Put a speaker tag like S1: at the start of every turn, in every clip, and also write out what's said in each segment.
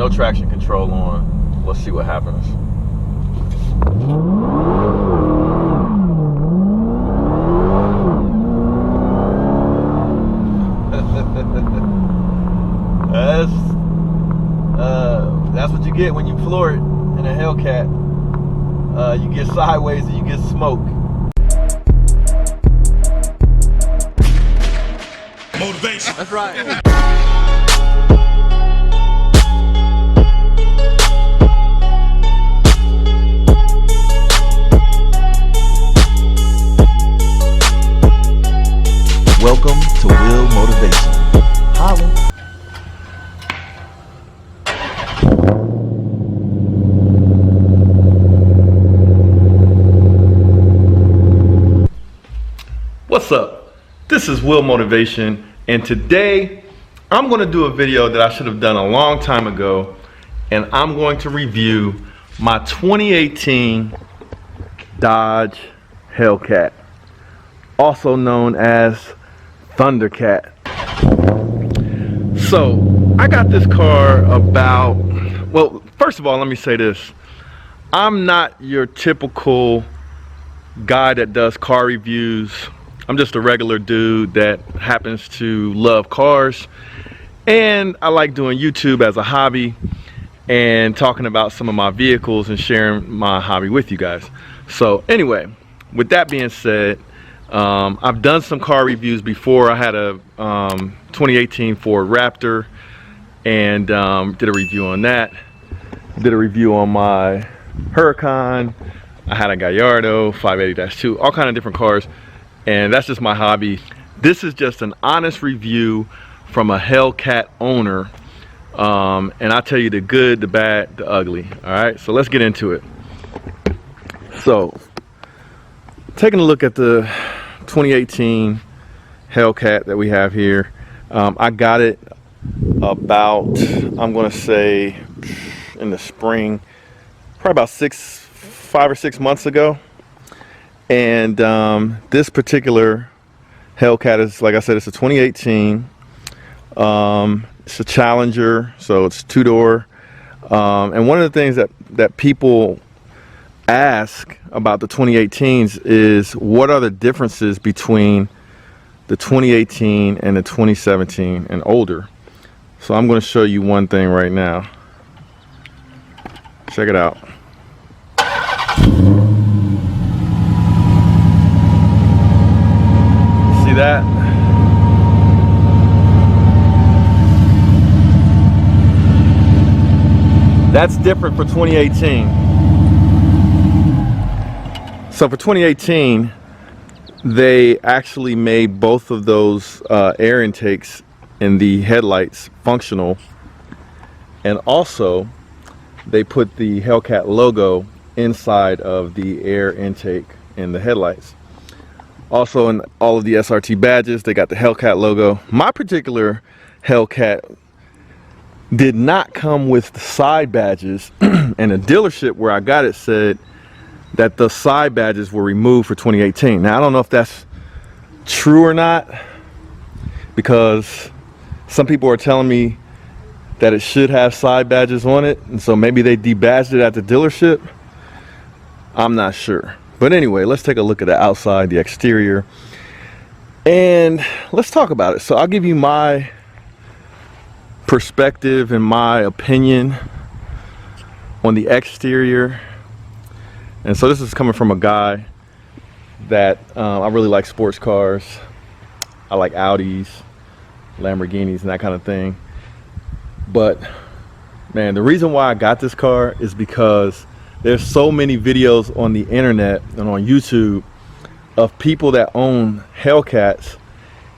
S1: no traction control on. Let's see what happens. That's what you get when you floor it in a Hellcat. You get sideways and you get smoke.
S2: Motivation.
S1: That's right.
S3: Welcome to Will Motivation. Holla.
S1: What's up? This is Will Motivation, and today I'm going to do a video that I should have done a long time ago, and I'm going to review my 2018 Dodge Hellcat, also known as Thundercat. So I got this car about, well, first of all, let me say this. I'm not your typical guy that does car reviews. I'm just a regular dude that happens to love cars, and I like doing YouTube as a hobby and talking about some of my vehicles and sharing my hobby with you guys. So anyway, with that being said, I've done some car reviews before. I had a 2018 Ford Raptor and did a review on that. Did a review on my Huracan. I had a Gallardo 580-2, all kind of different cars, and that's just my hobby. This is just an honest review from a Hellcat owner, and I'll tell you the good, the bad, the ugly. All right, so let's get into it. So, taking a look at the 2018 Hellcat that we have here. I got it about, I'm gonna say in the spring, probably about 5 or 6 months ago. And this particular Hellcat is, like I said, it's a 2018. It's a Challenger, so it's two-door. And one of the things that people ask about the 2018s is what are the differences between the 2018 and the 2017 and older. So I'm going to show you one thing right now. Check it out. See that? That's different for 2018. So for 2018, they actually made both of those air intakes in the headlights functional, and also they put the Hellcat logo inside of the air intake in the headlights. Also, in all of the SRT badges, they got the Hellcat logo. My particular Hellcat did not come with the side badges, and the dealership where I got it said that the side badges were removed for 2018. Now, I don't know if that's true or not, because some people are telling me that it should have side badges on it, and so maybe they debadged it at the dealership. I'm not sure. But anyway, let's take a look at the outside, the exterior, and let's talk about it. So I'll give you my perspective and my opinion on the exterior. And so this is coming from a guy that I really like sports cars. I like Audis, Lamborghinis, and that kind of thing. But man, the reason why I got this car is because there's so many videos on the internet and on YouTube of people that own Hellcats,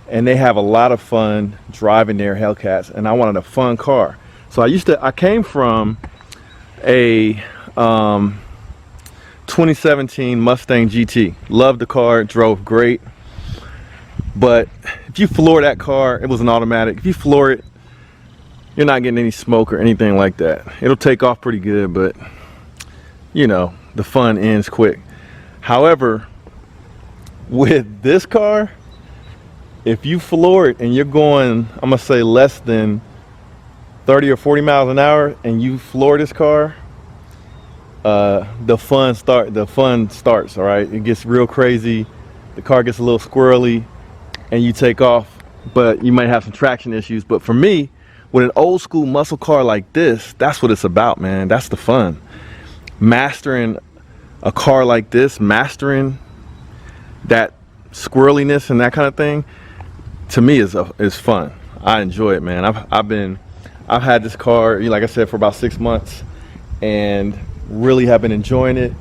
S1: and they have a lot of fun driving their Hellcats, and I wanted a fun car. So I came from a 2017 Mustang GT. Loved the car, it drove great. But if you floor that car, it was an automatic. If you floor it, you're not getting any smoke or anything like that. It'll take off pretty good, but you know, the fun ends quick. However, with this car, if you floor it and you're going, I'm gonna say less than 30 or 40 miles an hour and you floor this car, the fun starts. All right, it gets real crazy, the car gets a little squirrely, and you take off, but you might have some traction issues. But for me, with an old school muscle car like this, that's what it's about, man. That's the fun. Mastering a car like this, mastering that squirreliness and that kind of thing, to me is fun. I enjoy it, man. I've had this car, like I said, for about 6 months, and really have been enjoying it.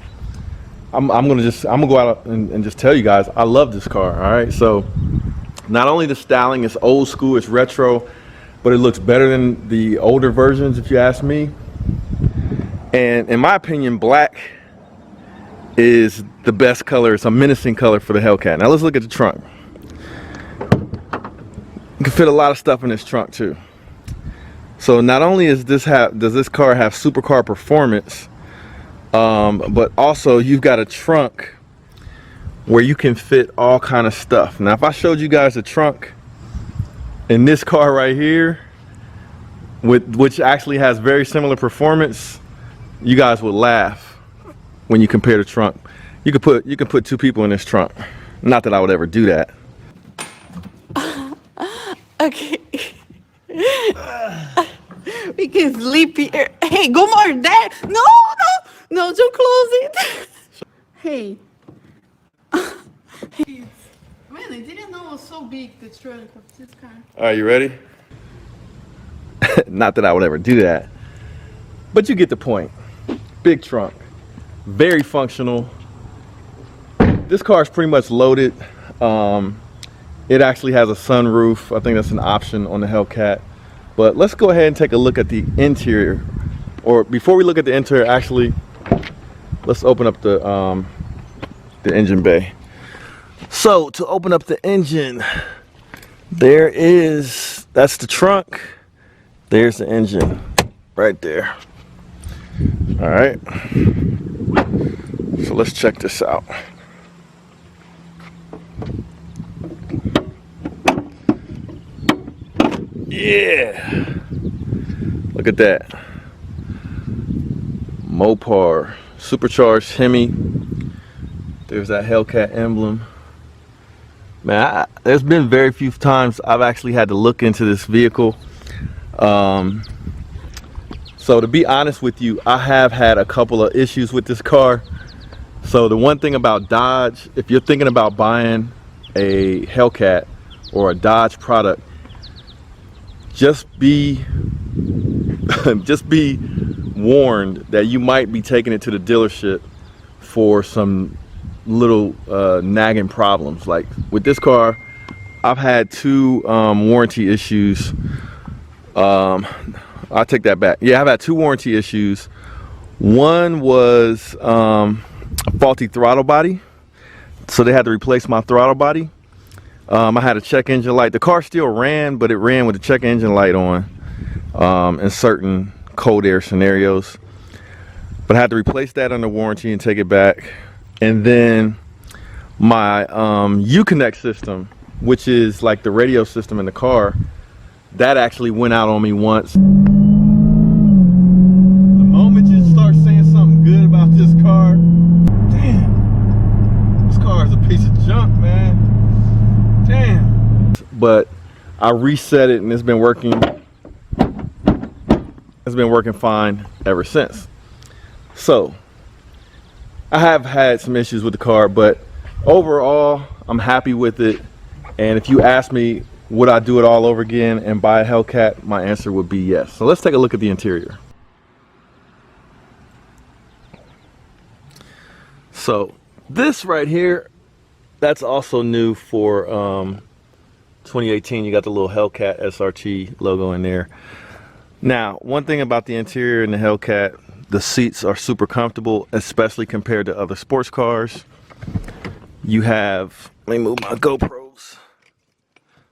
S1: I'm gonna go out and just tell you guys, I love this car. All right, so not only the styling is old school, it's retro, but it looks better than the older versions, if you ask me. And in my opinion, black is the best color. It's a menacing color for the Hellcat. Now let's look at the trunk. You can fit a lot of stuff in this trunk too. So not only does this car have supercar performance, but also you've got a trunk where you can fit all kind of stuff. Now if I showed you guys the trunk in this car right here, which actually has very similar performance, you guys would laugh when you compare the trunk. You can put 2 people in this trunk. Not that I would ever do that.
S2: Okay. We can sleep here. Hey, go more there. No, too close it. Hey. Hey. Man, I didn't know it was so big, the trunk of this car.
S1: Are you ready? Not that I would ever do that, but you get the point. Big trunk, very functional. This car is pretty much loaded. It actually has a sunroof. I think that's an option on the Hellcat. But let's go ahead and take a look at the interior. Or before we look at the interior, actually, let's open up the engine bay. So to open up the engine, that's the trunk. There's the engine right there. All right. So let's check this out. Yeah. Look at that. Mopar, supercharged Hemi. There's that Hellcat emblem. Man, there's been very few times I've actually had to look into this vehicle. So to be honest with you, I have had a couple of issues with this car. So the one thing about Dodge, if you're thinking about buying a Hellcat or a Dodge product, just be warned that you might be taking it to the dealership for some little nagging problems. Like with this car, I've had 2 warranty issues. I'll take that back. Yeah, I've had 2 warranty issues. One was a faulty throttle body, so they had to replace my throttle body. I had a check engine light. The car still ran, but it ran with the check engine light on in certain cold air scenarios. But I had to replace that under warranty and take it back. And then my Uconnect system, which is like the radio system in the car, that actually went out on me once. The moment you start saying something good about this car, damn, this car is a piece of junk, man. Damn. But I reset it and it's been working. It's been working fine ever since. So I have had some issues with the car, but overall I'm happy with it. And if you ask me, would I do it all over again and buy a Hellcat, my answer would be yes. So let's take a look at the interior. So this right here, that's also new for 2018. You got the little Hellcat SRT logo in there. Now, one thing about the interior in the Hellcat, the seats are super comfortable, especially compared to other sports cars. You have, let me move my GoPros.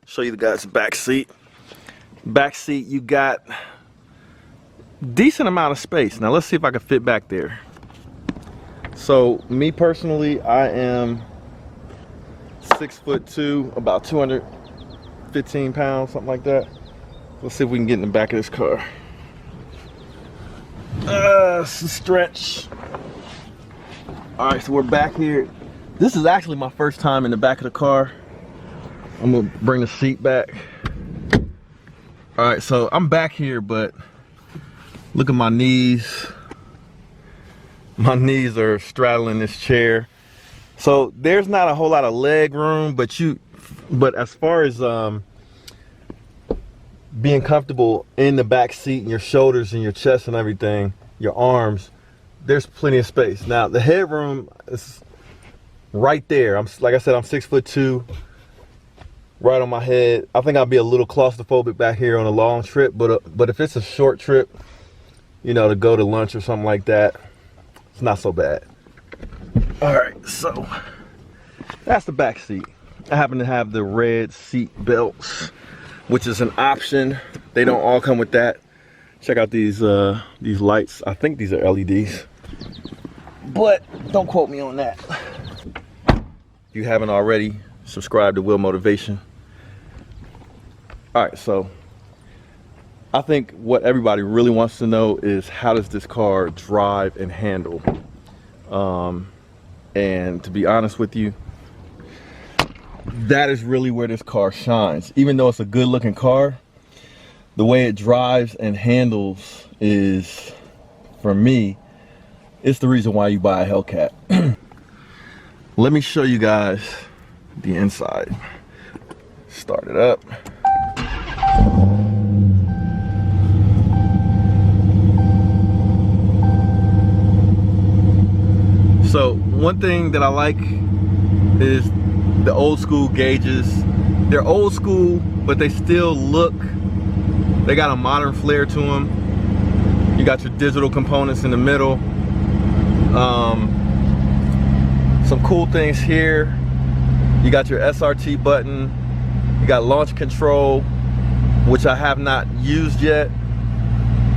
S1: Show you the guys' back seat. Back seat, you got decent amount of space. Now let's see if I can fit back there. So me personally, I am 6'2", about 215 pounds, something like that. Let's see if we can get in the back of this car. It's a stretch. All right, so we're back here. This is actually my first time in the back of the car. I'm gonna bring the seat back. All right, so I'm back here, but look at my knees. My knees are straddling this chair. So there's not a whole lot of leg room, but as far as being comfortable in the back seat and your shoulders and your chest and everything, your arms, there's plenty of space. Now the headroom is right there. Like I said, I'm 6'2", right on my head. I think I'll be a little claustrophobic back here on a long trip, but if it's a short trip, you know, to go to lunch or something like that, it's not so bad. All right, so that's the back seat. I happen to have the red seat belts, which is an option. They don't all come with that. Check out these lights. I think these are LEDs, but don't quote me on that. If you haven't already, subscribe to Will Motivation. All right, so I think what everybody really wants to know is, how does this car drive and handle? And to be honest with you, that is really where this car shines. Even though it's a good looking car, the way it drives and handles is, for me, it's the reason why you buy a Hellcat. Let me show you guys the inside. Start it up. So one thing that I like is the old school gauges. They're old school, but they still look, they got a modern flair to them. You got your digital components in the middle. Some cool things here. You got your SRT button. You got launch control, which I have not used yet,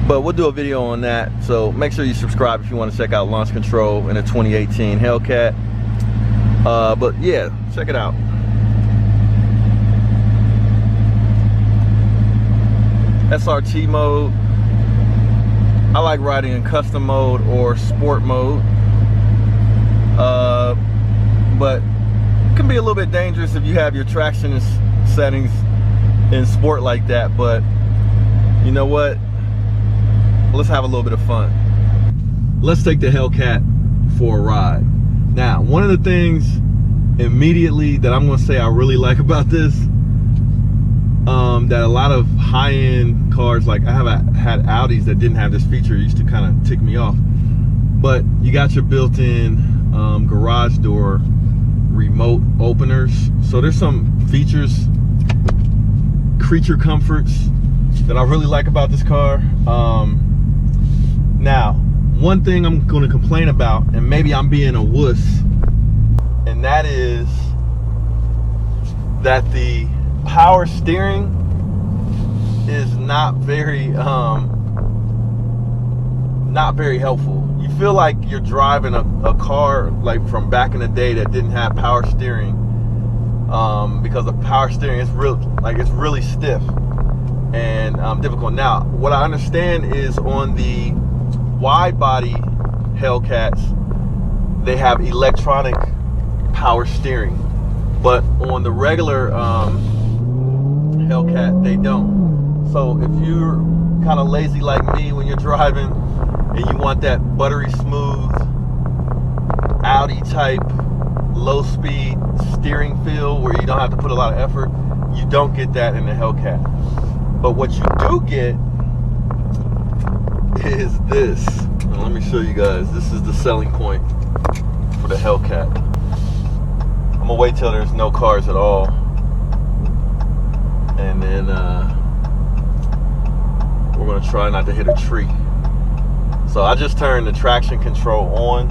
S1: but we'll do a video on that. So make sure you subscribe if you want to check out launch control in a 2018 Hellcat. But yeah, check it out. SRT mode. I like riding in custom mode or sport mode. But it can be a little bit dangerous if you have your traction settings in sport like that. But you know what? Let's have a little bit of fun. Let's take the Hellcat for a ride. Now, one of the things immediately that I'm gonna say I really like about this, that a lot of high-end cars, like I have had Audis that didn't have this feature, it used to kind of tick me off. But you got your built-in garage door remote openers. So there's some features, creature comforts that I really like about this car. Now, one thing I'm going to complain about, and maybe I'm being a wuss, and that is that the power steering is not very helpful. You feel like you're driving a car like from back in the day that didn't have power steering, because the power steering is it's really stiff and difficult. Now, what I understand is on the wide body Hellcats, they have electronic power steering, but on the regular Hellcat, they don't. So if you're kind of lazy like me when you're driving and you want that buttery smooth Audi type low speed steering feel where you don't have to put a lot of effort, you don't get that in the Hellcat. But what you do get is this. Now, let me show you guys. This is the selling point for the Hellcat. I'm gonna wait till there's no cars at all, and then we're gonna try not to hit a tree. So I just turned the traction control on,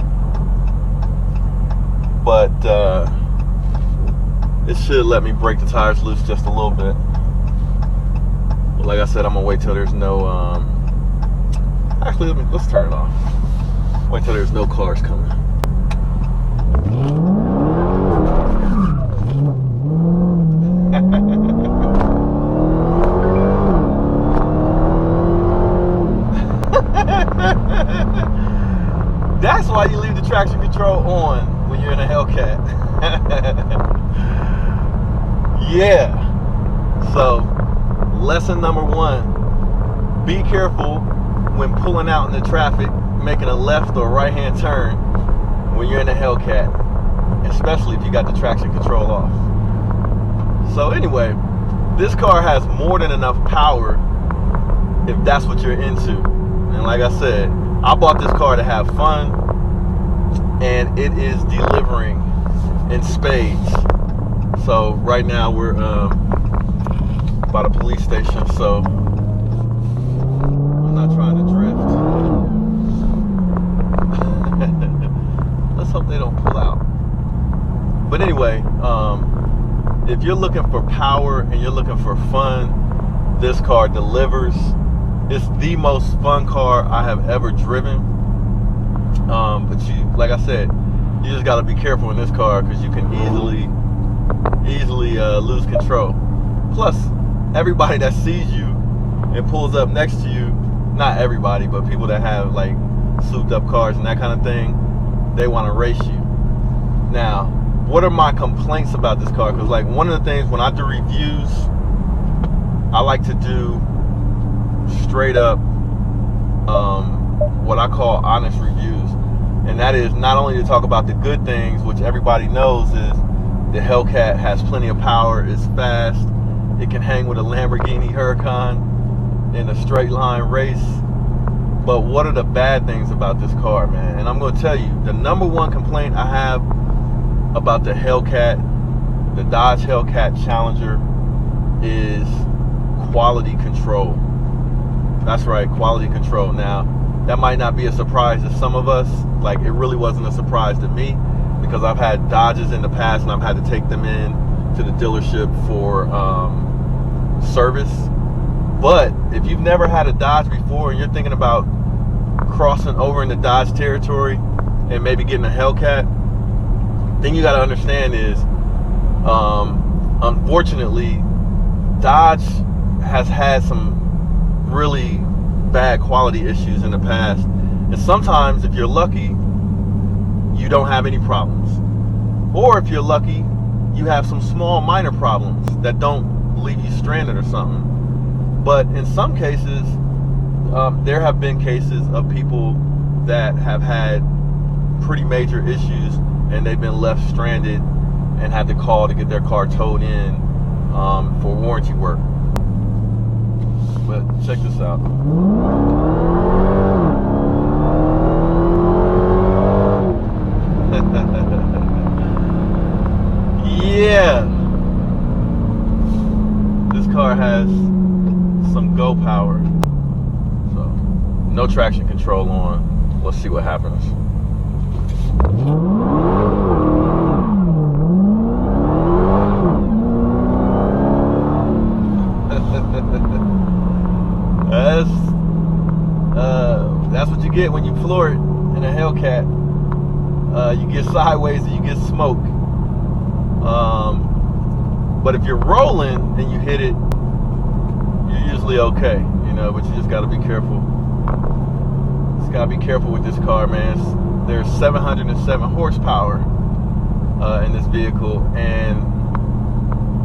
S1: but it should let me break the tires loose just a little bit. But like I said, I'm gonna wait till there's no actually let's turn it off. Wait till there's no cars coming. That's why you leave the traction control on when you're in a Hellcat. Yeah. So, lesson number 1, be careful when pulling out in the traffic, making a left or right hand turn when you're in a Hellcat, especially if you got the traction control off. So anyway, this car has more than enough power if that's what you're into. And like I said, I bought this car to have fun, and it is delivering in spades. So right now we're by the police station, so I'm not trying to drift. Let's hope they don't pull out. But anyway, if you're looking for power and you're looking for fun, this car delivers. It's the most fun car I have ever driven. But you, like I said, you just got to be careful in this car because you can easily lose control. Plus, everybody that sees you and pulls up next to you, not everybody, but people that have like souped up cars and that kind of thing, they want to race you. Now, what are my complaints about this car? Because like one of the things when I do reviews, I like to do straight up what I call honest reviews, and that is not only to talk about the good things, which everybody knows is the Hellcat has plenty of power, it's fast, it can hang with a Lamborghini Huracan in a straight line race. But what are the bad things about this car, man? And I'm going to tell you, the number 1 complaint I have about the Hellcat, the Dodge Hellcat Challenger, is quality control. That's right, quality control. Now, that might not be a surprise to some of us. Like, it really wasn't a surprise to me because I've had Dodges in the past and I've had to take them in to the dealership for service. But if you've never had a Dodge before and you're thinking about crossing over into Dodge territory and maybe getting a Hellcat, thing you got to understand is, unfortunately, Dodge has had some really bad quality issues in the past, and sometimes if you're lucky, you don't have any problems, or if you're lucky, you have some small minor problems that don't leave you stranded or something. But in some cases, there have been cases of people that have had pretty major issues and they've been left stranded and had to call to get their car towed in for warranty work. But check this out. Yeah, this car has some go power. So no traction control on. Let's see what happens. That's what you get when you floor it in a Hellcat. You get sideways and you get smoke. But if you're rolling and you hit it, you're usually okay, you know, but you just got to be careful. Just got to be careful with this car, man. There's 707 horsepower in this vehicle, and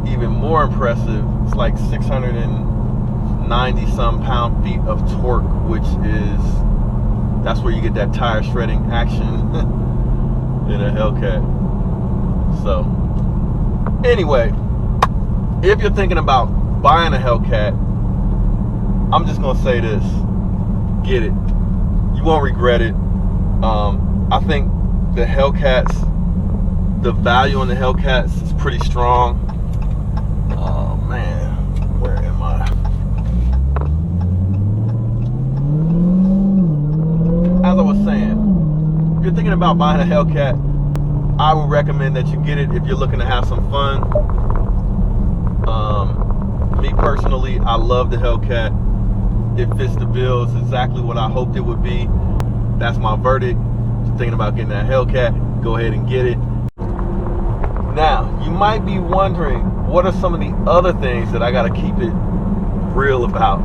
S1: even more impressive, it's like 690 some pound-feet of torque, which is, that's where you get that tire shredding action in a Hellcat. So anyway, if you're thinking about buying a Hellcat, I'm just gonna say this: get it. You won't regret it. I think the Hellcats, the value on the Hellcats is pretty strong. Oh man, where am I? As I was saying, if you're thinking about buying a Hellcat, I would recommend that you get it if you're looking to have some fun. Me personally, I love the Hellcat. It fits the bill. It's exactly what I hoped it would be. That's my verdict. If you're thinking about getting that Hellcat, go ahead and get it. Now, you might be wondering, what are some of the other things that I gotta keep it real about,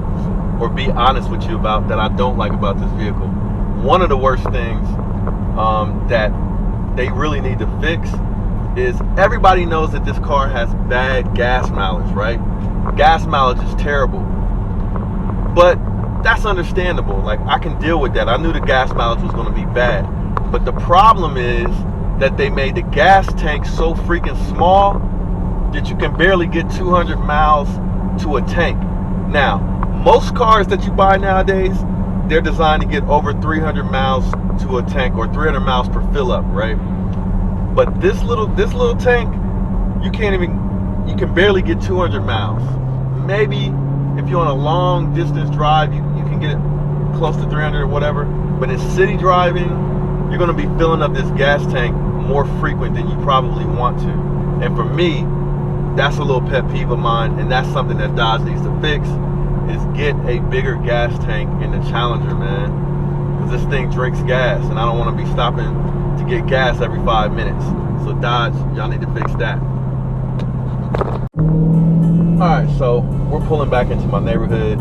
S1: or be honest with you about, that I don't like about this vehicle? one of the worst things that they really need to fix is everybody knows that this car has bad gas mileage, right? Gas mileage is terrible, but that's understandable. Like, I can deal with that. I knew the gas mileage was going to be bad, but the problem is that they made the gas tank so freaking small that you can barely get 200 miles to a tank. Now, most cars that you buy nowadays, they're designed to get over 300 miles to a tank, or 300 miles per fill up, right? But this little tank, you can barely get 200 miles. Maybe if you're on a long distance drive, you can get it close to 300 or whatever. But in city driving, you're going to be filling up this gas tank more frequent than you probably want to. And for me, that's a little pet peeve of mine, and that's something that Dodge needs to fix, is get a bigger gas tank in the Challenger, man. Because this thing drinks gas, and I don't want to be stopping to get gas every 5 minutes. So Dodge, y'all need to fix that. Alright, so we're pulling back into my neighborhood.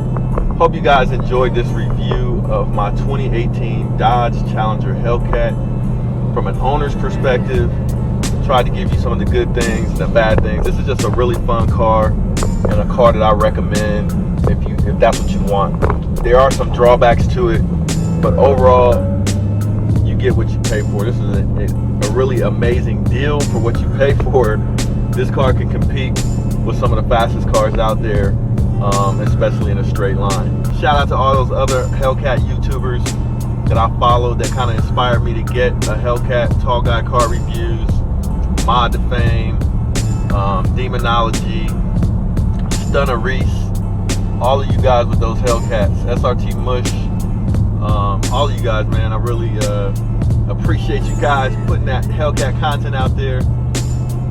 S1: Hope you guys enjoyed this review of my 2018 Dodge Challenger HELLCAT from an owner's perspective. Tried to give you some of the good things and the bad things. This is just a really fun car, and a car that I recommend if that's what you want. There are some drawbacks to it, but overall, you get what you pay for. This is a really amazing deal for what you pay for. This car can compete with some of the fastest cars out there, especially in a straight line. Shout out to all those other HELLCAT YouTubers that I followed that kind of inspired me to get a HELLCAT Tall Guy Car Reviews, Mod to Fame, Demonology, Stunner Reese, all of you guys with those HELLCATs, SRT Mush, all of you guys, man, I really appreciate you guys putting that HELLCAT content out there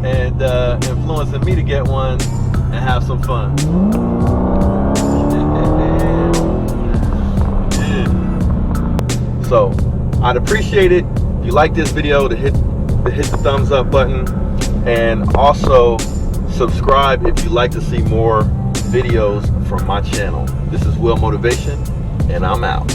S1: and influencing me to get one and have some fun. Yeah. So I'd appreciate it if you like this video to hit the thumbs up button, and also subscribe if you'd like to see more videos from my channel. This is Will Motivation, and I'm out.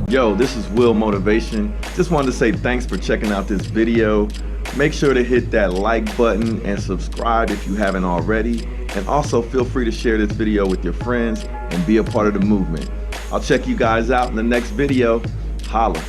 S1: Yo, this is Will Motivation. Just wanted to say thanks for checking out this video. Make sure to hit that like button and subscribe if you haven't already. And also feel free to share this video with your friends and be a part of the movement. I'll check you guys out in the next video. Holla.